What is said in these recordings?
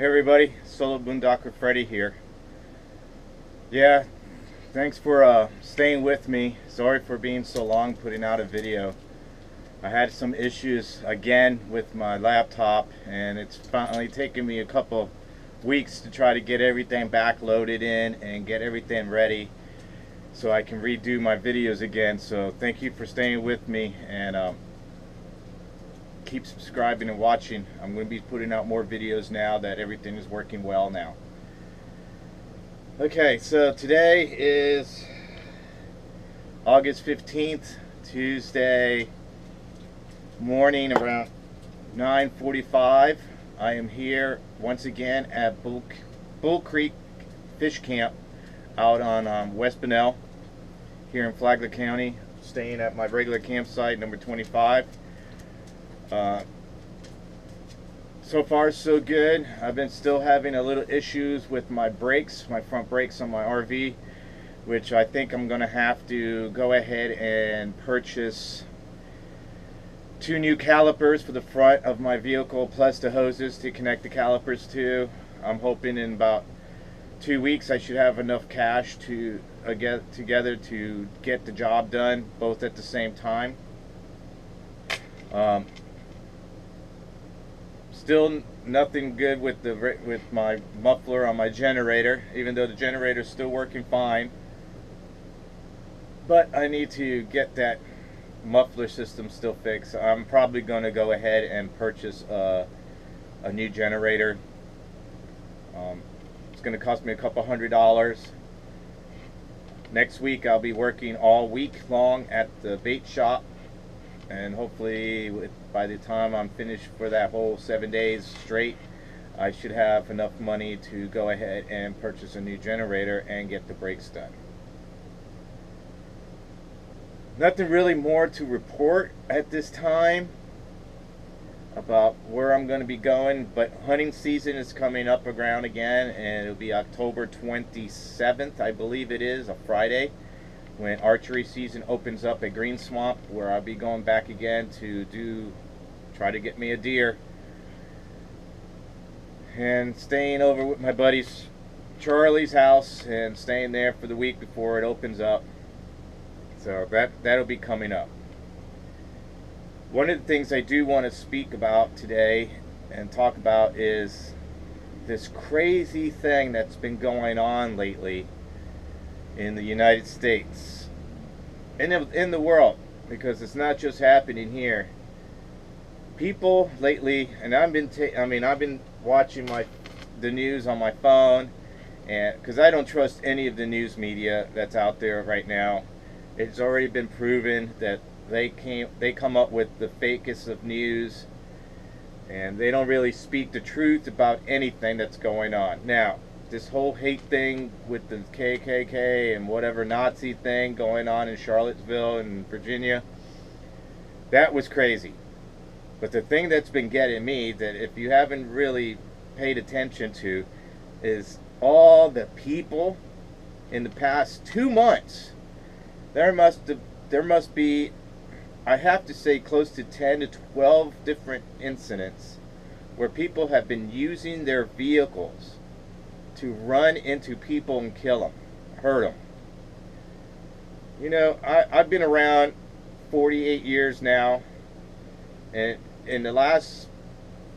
Hey everybody, Solo Boondocker Freddy here. Yeah, thanks for staying with me. Sorry for being so long putting out a video. I had some issues again with my laptop, and it's finally taken me a couple weeks to try to get everything back loaded in and get everything ready so I can redo my videos again. So thank you for staying with me, and keep subscribing and watching. I'm going to be putting out more videos now that everything is working well now. Okay, so today is August 15th, Tuesday morning around 9:45. I am here once again at Bull Creek Fish Camp out on West Bunnell here in Flagler County, staying at my regular campsite number 25. So far so good. I've been still having a little issues with my brakes, my front brakes on my RV, which I think I'm gonna have to go ahead and purchase 2 new calipers for the front of my vehicle, plus the hoses to connect the calipers to. I'm hoping in about 2 weeks I should have enough cash to get together to get the job done both at the same time. Still nothing good with my muffler on my generator, even though the generator is still working fine. But I need to get that muffler system still fixed. I'm probably going to go ahead and purchase a new generator. It's going to cost me a couple $100. Next week I'll be working all week long at the bait shop, and hopefully by the time I'm finished for that whole 7 days straight, I should have enough money to go ahead and purchase a new generator and get the brakes done. Nothing really more to report at this time about where I'm going to be going, but hunting season is coming up around again, and it'll be October 27th, I believe it is, a Friday, when archery season opens up at Green Swamp, where I'll be going back again to try to get me a deer, and staying over with my buddy's Charlie's house and staying there for the week before it opens up. So that'll be coming up. One of the things I do want to speak about today and talk about is this crazy thing that's been going on lately in the United States, in the world, because it's not just happening here. People lately, and I've been watching the news on my phone, and because I don't trust any of the news media that's out there right now. It's already been proven that they come up with the fakest of news, and they don't really speak the truth about anything that's going on. Now, this whole hate thing with the KKK and whatever Nazi thing going on in Charlottesville and Virginia, that was crazy. But the thing that's been getting me, that if you haven't really paid attention to, is all the people in the past 2 months. There must be, I have to say, close to 10 to 12 different incidents where people have been using their vehicles to run into people and kill them, hurt them. You know, I've been around 48 years now, and in the last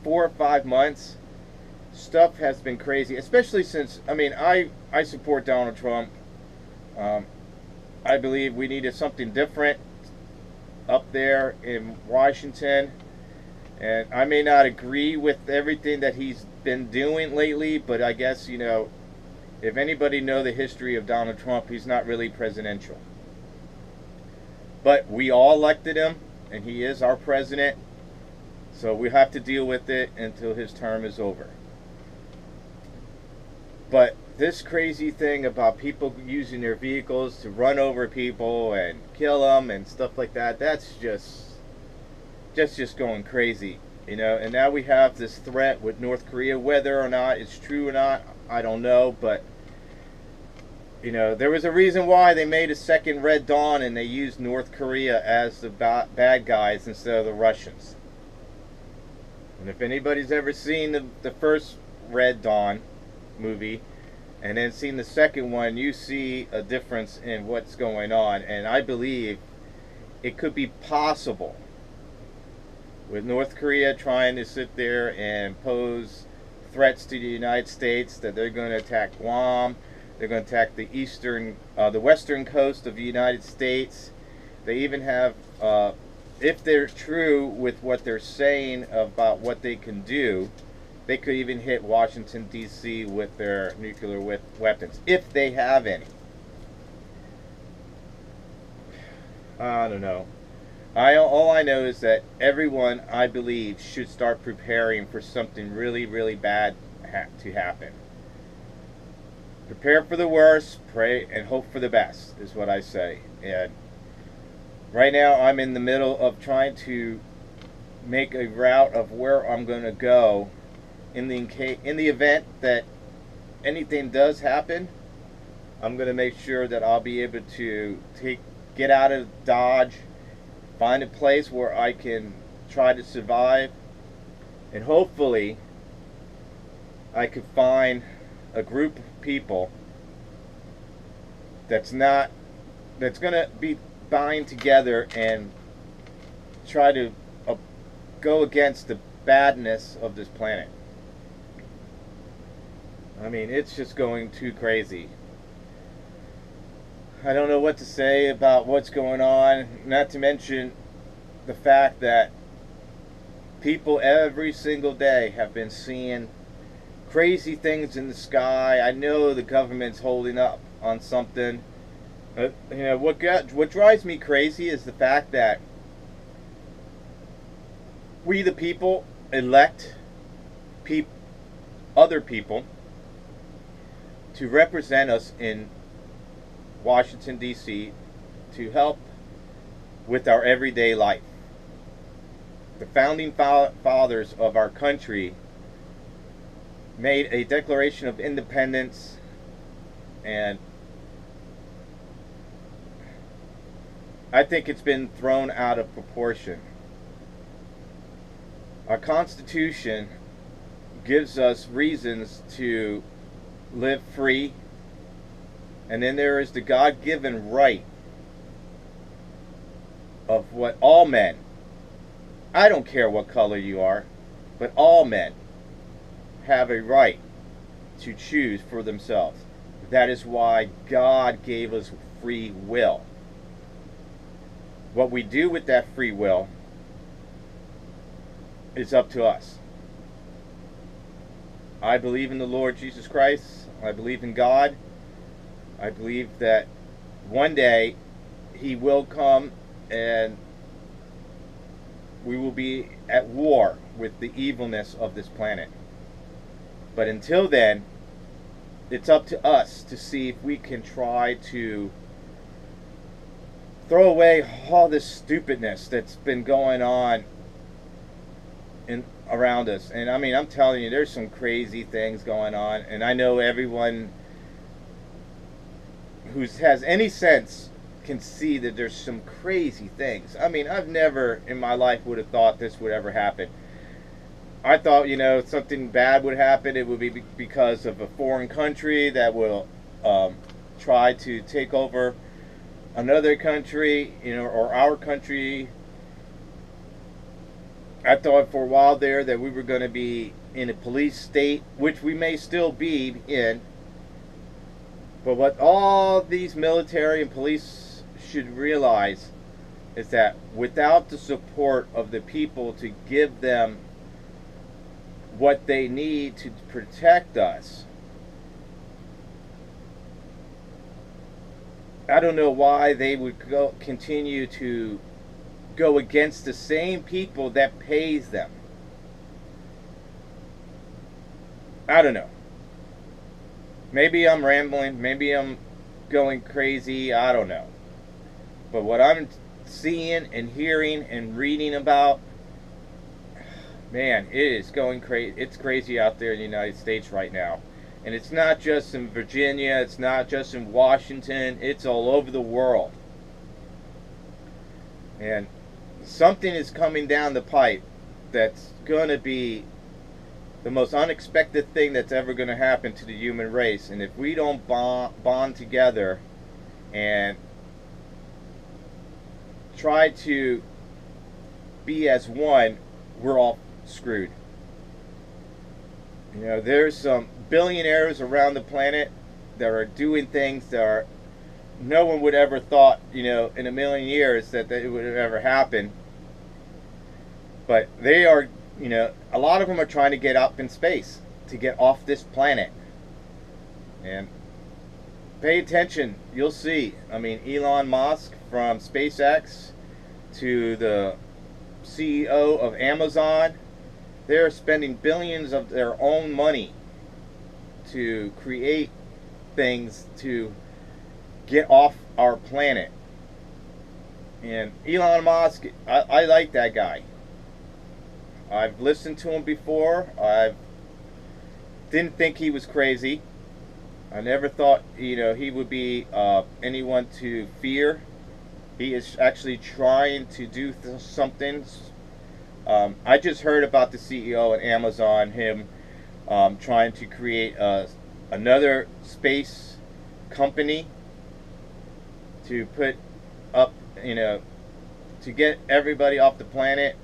4 or 5 months, stuff has been crazy, especially since, I support Donald Trump. I believe we needed something different up there in Washington, and I may not agree with everything that he's been doing lately, but I guess, you know, if anybody know the history of Donald Trump, he's not really presidential. But we all elected him, and he is our president, so we have to deal with it until his term is over. But this crazy thing about people using their vehicles to run over people and kill them and stuff like that, that's just going crazy, you know. And now we have this threat with North Korea. Whether or not it's true or not, I don't know, but you know, there was a reason why they made a second Red Dawn and they used North Korea as the bad guys instead of the Russians. And if anybody's ever seen the first Red Dawn movie and then seeing the second one, you see a difference in what's going on. And I believe it could be possible with North Korea trying to sit there and pose threats to the United States that they're going to attack Guam, they're going to attack the western coast of the United States. They even have, if they're true with what they're saying about what they can do, they could even hit Washington, D.C. with their nuclear weapons, if they have any. I don't know. All I know is that everyone, I believe, should start preparing for something really, really bad to happen. Prepare for the worst, pray, and hope for the best, is what I say. And right now, I'm in the middle of trying to make a route of where I'm going to go in the event that anything does happen. I'm going to make sure that I'll be able to get out of Dodge, find a place where I can try to survive, and hopefully I could find a group of people that's going to be bind together and try to go against the badness of this planet. I mean, it's just going too crazy. I don't know what to say about what's going on, not to mention the fact that people every single day have been seeing crazy things in the sky. I know the government's holding up on something. What drives me crazy is the fact that we the people elect other people to represent us in Washington, D.C. to help with our everyday life. The founding fathers of our country made a Declaration of Independence, and I think it's been thrown out of proportion. Our Constitution gives us reasons to live free, and then there is the God-given right of what all men, I don't care what color you are, but all men have a right to choose for themselves. That is why God gave us free will. What we do with that free will is up to us. I believe in the Lord Jesus Christ. I believe in God. I believe that one day He will come and we will be at war with the evilness of this planet. But until then, it's up to us to see if we can try to throw away all this stupidness that's been going on around us. And I mean, I'm telling you, there's some crazy things going on, and I know everyone who has any sense can see that there's some crazy things. I mean, I've never in my life would have thought this would ever happen. I thought, something bad would happen. It would be because of a foreign country that will try to take over another country, or our country. I thought for a while there that we were going to be in a police state, which we may still be in. But what all these military and police should realize is that without the support of the people to give them what they need to protect us, I don't know why they would continue to go against the same people that pays them. I don't know. Maybe I'm rambling. Maybe I'm going crazy. I don't know. But what I'm seeing and hearing and reading about, man, it is going crazy. It's crazy out there in the United States right now. And it's not just in Virginia. It's not just in Washington. It's all over the world. And something is coming down the pipe that's going to be the most unexpected thing that's ever going to happen to the human race. And if we don't bond together and try to be as one, we're all screwed. You know, there's some billionaires around the planet that are doing things that are, no one would ever thought, you know, in a million years that it would have ever happened. But they are, you know, a lot of them are trying to get up in space, to get off this planet. And pay attention, you'll see. I mean, Elon Musk from SpaceX to the CEO of Amazon, they're spending billions of their own money to create things to get off our planet. And Elon Musk, I like that guy. I've listened to him before. I didn't think he was crazy. I never thought, you know, he would be anyone to fear. He is actually trying to do something. I just heard about the CEO at Amazon, him trying to create another space company to put up, you know, to get everybody off the planet.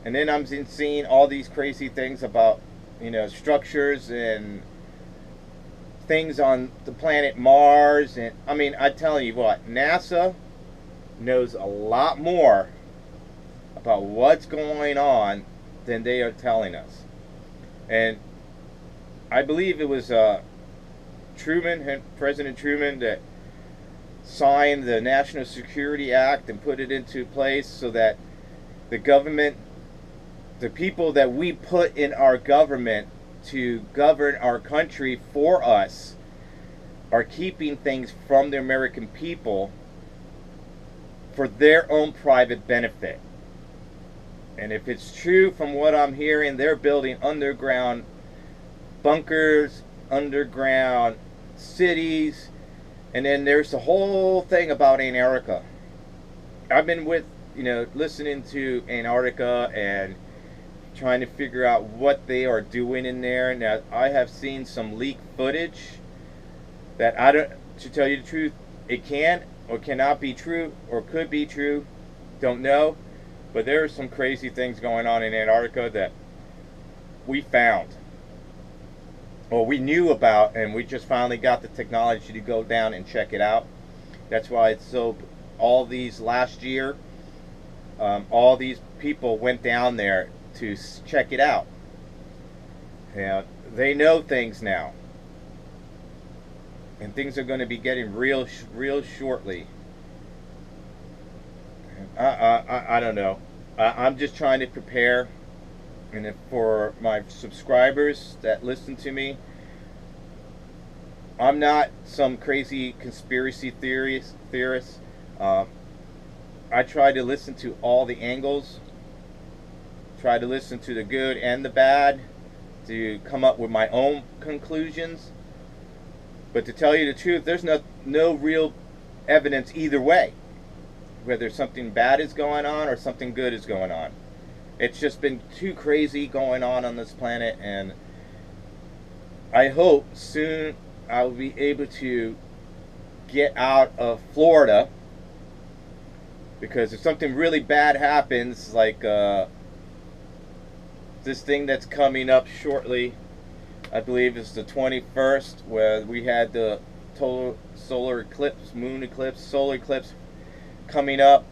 And then I'm seeing all these crazy things about, you know, structures and things on the planet Mars. And I mean, I tell you what, NASA knows a lot more about what's going on than they are telling us. And I believe it was President Truman, that signed the National Security Act and put it into place so that the government, the people that we put in our government to govern our country for us, are keeping things from the American people for their own private benefit. And if it's true from what I'm hearing, they're building underground bunkers, underground cities, and then there's the whole thing about Antarctica. I've been listening to Antarctica and trying to figure out what they are doing in there. Now, I have seen some leaked footage that to tell you the truth, it can or cannot be true, or could be true, don't know. But there are some crazy things going on in Antarctica that we found, or we knew about, and we just finally got the technology to go down and check it out. That's why it's so, all these last year, all these people went down there to check it out. And they know things now. And things are going to be getting real shortly. I don't know. I'm just trying to prepare, and for my subscribers that listen to me, I'm not some crazy conspiracy theorist. I try to listen to all the angles, try to listen to the good and the bad, to come up with my own conclusions. But to tell you the truth, there's no real evidence either way, whether something bad is going on or something good is going on. It's just been too crazy going on this planet, and I hope soon I will be able to get out of Florida, because if something really bad happens, like this thing that's coming up shortly, I believe it's the 21st, where we had the total solar eclipse, moon eclipse, solar eclipse coming up,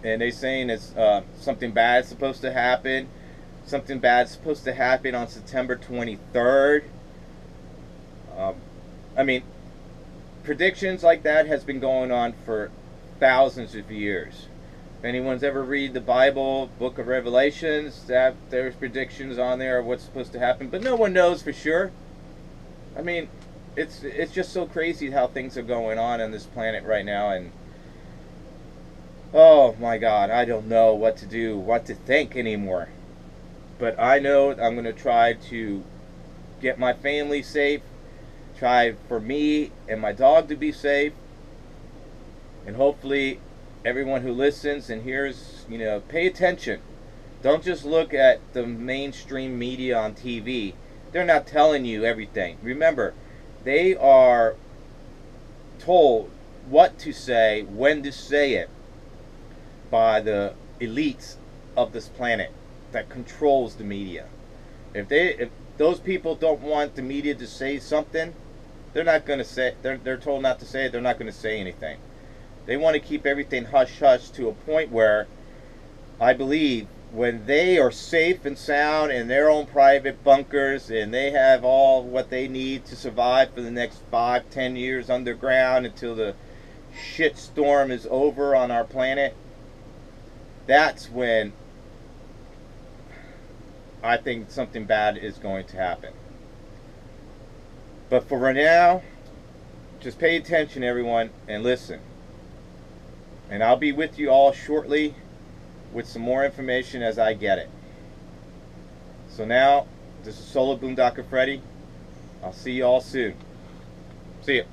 and they're saying it's something bad is supposed to happen. Something bad is supposed to happen on September 23rd. I mean, predictions like that has been going on for thousands of years. If anyone's ever read the Bible, Book of Revelations, there's predictions on there of what's supposed to happen, but no one knows for sure. I mean, it's just so crazy how things are going on this planet right now, and oh my God, I don't know what to do, what to think anymore. But I know I'm going to try to get my family safe, try for me and my dog to be safe, and hopefully everyone who listens and hears, pay attention Don't just look at the mainstream media on TV. They're not telling you everything. Remember, they are told what to say, when to say it, by the elites of this planet that controls the media. If those people don't want the media to say something, they're not going to say. They're told not to say it. They're not going to say anything. They want to keep everything hush hush to a point where I believe when they are safe and sound in their own private bunkers and they have all what they need to survive for the next 5-10 years underground until the shit storm is over on our planet, that's when I think something bad is going to happen. But for right now, just pay attention, everyone, and listen. And I'll be with you all shortly with some more information as I get it. So now, this is Solo Boondocker Freddy. I'll see you all soon. See ya.